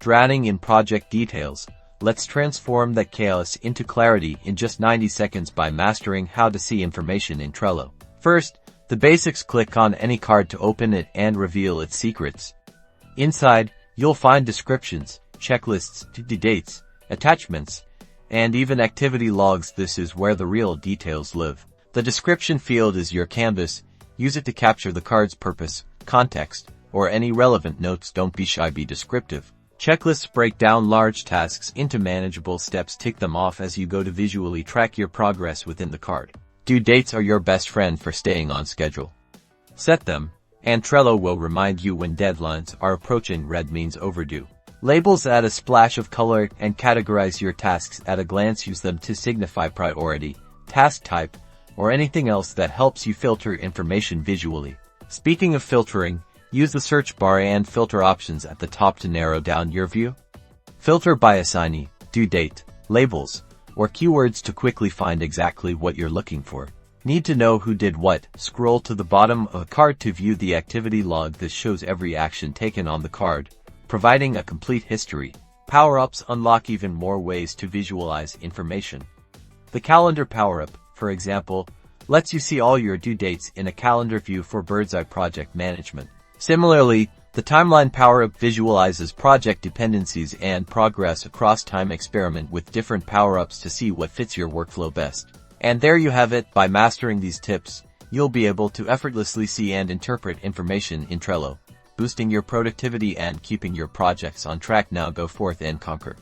Drowning in project details, let's transform that chaos into clarity in just 90 seconds by mastering how to see information in Trello. First, the basics: click on any card to open it and reveal its secrets. Inside, you'll find descriptions, checklists, due dates, attachments, and even activity logs. This is where the real details live. The description field is your canvas. Use it to capture the card's purpose, context, or any relevant notes. Don't be shy, be descriptive. Checklists break down large tasks into manageable steps. Tick them off as you go to visually track your progress within the card. Due dates are your best friend for staying on schedule. Set them, and Trello will remind you when deadlines are approaching. Red means overdue. Labels add a splash of color and categorize your tasks at a glance. Use them to signify priority, task type, or anything else that helps you filter information visually. Speaking of filtering, use the search bar and filter options at the top to narrow down your view. Filter by assignee, due date, labels, or keywords to quickly find exactly what you're looking for. Need to know who did what? Scroll to the bottom of a card to view the activity log. This shows every action taken on the card, providing a complete history. Power-ups unlock even more ways to visualize information. The calendar power-up, for example, lets you see all your due dates in a calendar view for bird's-eye project management. Similarly, the timeline power-up visualizes project dependencies and progress across time. Experiment with different power-ups to see what fits your workflow best. And there you have it. By mastering these tips, you'll be able to effortlessly see and interpret information in Trello, boosting your productivity and keeping your projects on track. Now go forth and conquer.